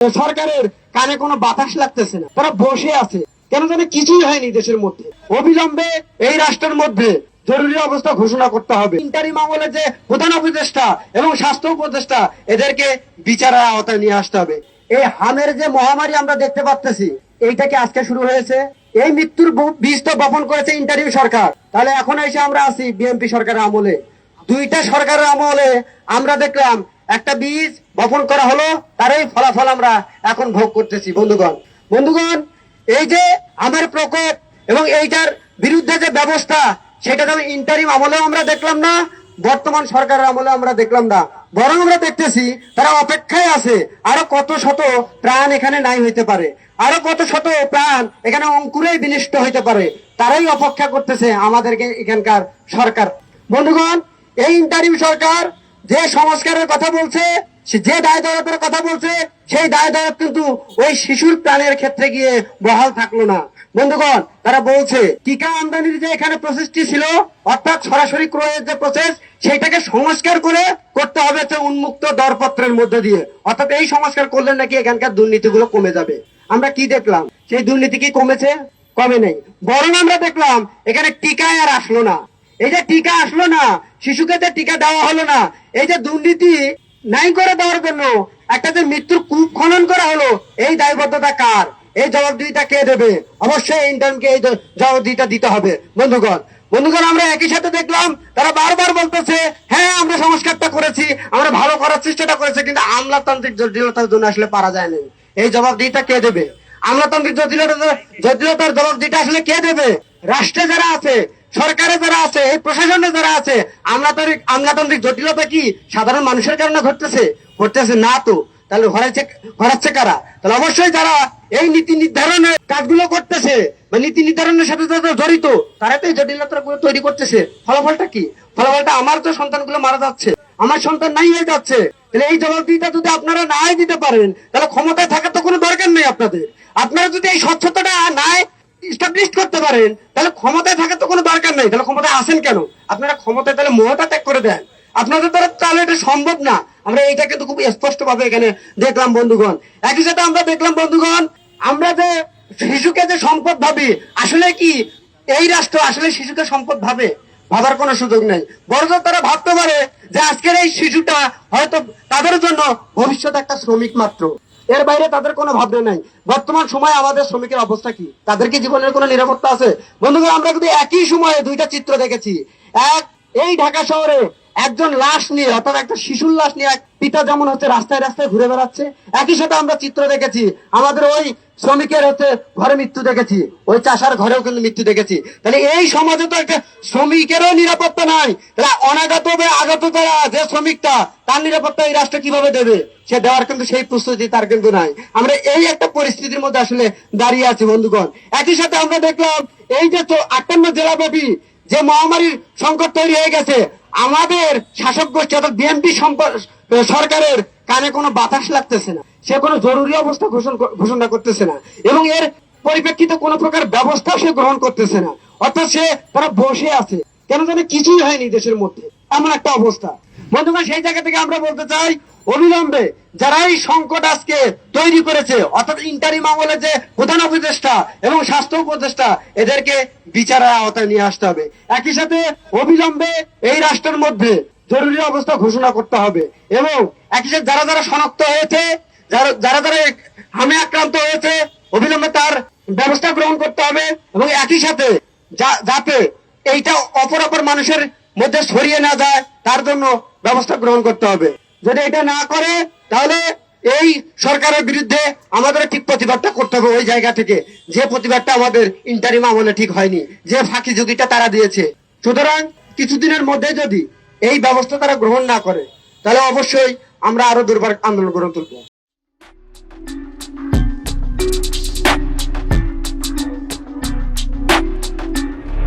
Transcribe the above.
সরকারের কানে কোনো বাতাস লাগতেছে না, তারা বসে আছে, কেন জানে কিছুই হয়নি দেশের মধ্যে। অবিলম্বে এই রাষ্ট্রের মধ্যে জরুরি অবস্থা ঘোষণা করতে হবে। ইন্টারিম আমলে যে প্রধান উপদেষ্টা এবং স্বাস্থ্য উপদেষ্টা, এদেরকে বিচারের আওতায় নিয়ে আসতে হবে। এই হামের যে মহামারী আমরা দেখতে পাচ্ছি, এইটাকে আজকে শুরু হয়েছে। এই মৃত্যুর বীজ তো বপন করেছে ইন্টারিম সরকার, তাহলে এখন এসে আমরা আছি বিএনপি সরকারের আমলে। দুইটা সরকারের আমলে আমরা দেখলাম একটা বীজ বপন করা হলো, তারই ফলাফল আমরা এখন ভোগ করতেছি। বন্ধুগণ, এই যে আমার প্রকোপ এবং এইটার বিরুদ্ধে যে ব্যবস্থা, সেটা যেমন ইন্টারিম আমলেও আমরা দেখলাম না, বর্তমান সরকারের আমলে আমরা দেখলাম না, বরং আমরা দেখতেছি তারা অপেক্ষায় আছে। আরো কত শত প্রাণ এখানে নাই হইতে পারে, আরো কত শত প্রাণ এখানে অঙ্কুরেই বিনষ্ট হইতে পারে, তারাই অপেক্ষা করতেছে আমাদেরকে এখানকার সরকার। বন্ধুগণ, এই ইন্টারিম সরকার যে সংস্কারের কথা বলছে, যে দায় দায়িত্বের কথা বলছে, সেই দায় দায়িত্ব কিন্তু ওই শিশুর প্রাণের ক্ষেত্রে গিয়ে বহাল থাকলো না। বন্ধুগণ, তারা বলছে টিকা আমদানির যে এখানে প্রসেসটি ছিল, অর্থাৎ সরাসরি ক্রয়ের যে প্রসেস, সেইটাকে সংস্কার করে করতে হবে উন্মুক্ত দরপত্রের মধ্যে দিয়ে। অর্থাৎ এই সংস্কার করলে নাকি এখানকার দুর্নীতিগুলো কমে যাবে। আমরা কি দেখলাম? সেই দুর্নীতি কি কমেছে? কমে নেই, বরং আমরা দেখলাম এখানে টিকায় আর আসলো না। এই যে টিকা আসলো না, শিশুকে যে টিকা দেওয়া হলো না, এই যে দুর্নীতি নাই করে দেওয়ার জন্য একটা যে মৃত্যুর কূপ খনন করা হলো, এই দায়বদ্ধতা কার? এই জবাবদিহিটা কে দেবে? অবশ্যই ইন্টার্নকে এই জবাবদিহিটা দিতে হবে। বন্ধুগণ, আমরা একই সাথে দেখলাম তারা বারবার বলতেছে, হ্যাঁ আমরা সংস্কারটা করেছি, আমরা ভালো করার চেষ্টাটা করেছি, কিন্তু আমলাতান্ত্রিক জটিলতার জন্য আসলে পারা যায়নি। এই জবাবদিহিটা কে দেবে? আমলাতান্ত্রিক জটিলতার জবাবদিহিটা আসলে কে দেবে? রাষ্ট্রে যারা আছে, সরকারে যারা আছে, এই প্রশাসনে যারা আছে, আমলাতান্ত্রিক জটিলতা কি সাধারণ মানুষের কারণে ঘটতেছে না তো? তাহলে হরাচ্ছে কারা? তাহলে অবশ্যই যারা এই নীতি নির্ধারণের কাজগুলো করতেছে বা নীতি নির্ধারণের সাথে যারা জড়িত, তারা তো এই জটিলতাগুলো তৈরি করতেছে। ফলাফলটা কি? ফলাফলটা আমার তো সন্তানগুলো মারা যাচ্ছে, আমার সন্তান নাই হয়ে যাচ্ছে। তাহলে এই জবাবদিহিটা যদি আপনারা নাই দিতে পারেন, তাহলে ক্ষমতায় থাকার তো কোনো দরকার নেই আপনাদের। আপনারা যদি এই স্বচ্ছতাটা নাই এস্টাবলিশ করতে পারেন, তাহলে ক্ষমতায় থাকার তো কোনো দরকার নেই। তাহলে ক্ষমতায় আসেন কেন? আপনারা ক্ষমতায় তাহলে মোহটা ত্যাগ করে দেন। আপনাদের দ্বারা তাহলে এটা সম্ভব না। আমরা এইটা কিন্তু খুব স্পষ্ট ভাবে এখানে দেখলাম বন্ধুগণ। একই সাথে আমরা দেখলাম বন্ধুগণ, আমরা যে শিশুকে যে সম্পদ ভাবি, আসলে কি এই রাষ্ট্র আসলে শিশুকে সম্পদ ভাবার কোনো সুযোগ নেই। বরং তারা ভাবতে পারে যে আজকের এই শিশুটা হয়তো তাদের জন্য ভবিষ্যৎ একটা শ্রমিক মাত্র, এর বাইরে তাদের কোনো ভাবনা নাই। বর্তমান সময়ে আমাদের শ্রমিকের অবস্থা কি? তাদের কি জীবনের কোনো নিরাপত্তা আছে? বন্ধুগণ, আমরা যদি একই সময়ে দুইটা চিত্র দেখেছি। এই ঢাকা শহরে একজন লাশ নিয়ে, অর্থাৎ একটা শিশুর লাশ নিয়ে এক পিতা যেমন রাস্তায় রাস্তায় ঘুরে বেড়াচ্ছে, একই সাথে আমরা চিত্র দেখেছি আমাদের ওই শ্রমিকের ঘরে মৃত্যু দেখেছি, ওই চাষার ঘরেও কিন্তু মৃত্যু দেখেছি। তাহলে এই সমাজে তো একটা শ্রমিকেরও নিরাপত্তা নাই। তাহলে অনাগত হবে আগত যারা যে শ্রমিকটা, তার নিরাপত্তা এই রাষ্ট্র কিভাবে দেবে? সে দেওয়ার কিন্তু সেই প্রস্তুতি তার কিন্তু নাই। আমরা এই একটা পরিস্থিতির মধ্যে আসলে দাঁড়িয়ে আছি বন্ধুগণ। একই সাথে আমরা দেখলাম এই যে 58 জেলাব্যাপী যে মহামারীর সংকট তৈরি হয়ে গেছে, আমাদের শাসক গোষ্ঠী অর্থাৎ বিএনপি সরকারের কানে কোনো বাতাস লাগতেছে না, সে কোনো জরুরি অবস্থা ঘোষণা করতেছে না, এবং এর পরিপ্রেক্ষিতে কোনো প্রকার ব্যবস্থা সে গ্রহণ করতেছে না। অর্থাৎ তারা বসে আছে, কেন জানে কিছুই হয়নি দেশের মধ্যে, এমন একটা অবস্থা। বন্ধুগণ, সেই জায়গা থেকে আমরা বলতে চাই, অবিলম্বে যারা এই সংকট আজকে তৈরি করেছে, অর্থাৎ ইন্টারিম আমলে যে প্রধান উপদেষ্টা এবং স্বাস্থ্য উপদেষ্টা, এদেরকে বিচারের আওতায় নিয়ে আসতে হবে। একই সাথে অবিলম্বে এই রাষ্ট্রের মধ্যে জরুরি অবস্থা ঘোষণা করতে হবে, এবং একই সাথে যারা যারা শনাক্ত হয়েছে, যারা যারা হামে আক্রান্ত হয়েছে, অবিলম্বে তার ব্যবস্থা গ্রহণ করতে হবে, এবং একই সাথে যাতে এইটা অপর মানুষের মধ্যে ছড়িয়ে না যায়, তার জন্য ব্যবস্থা গ্রহণ করতে হবে। যদি এটা না করে, তাহলে এই সরকারের বিরুদ্ধে আমাদের ঠিক প্রতিবাদটা করতে হবে ওই জায়গা থেকে, যে প্রতিবাদটা আমাদের ইন্টারিম আমলে ঠিক হয়নি, যে ফাঁকি ঝুঁকিটা তারা দিয়েছে। সুতরাং কিছুদিনের মধ্যে যদি এই ব্যবস্থা তারা গ্রহণ না করে, তাহলে অবশ্যই আমরা আরো দুর্বার আন্দোলন গড়ে তুলবো।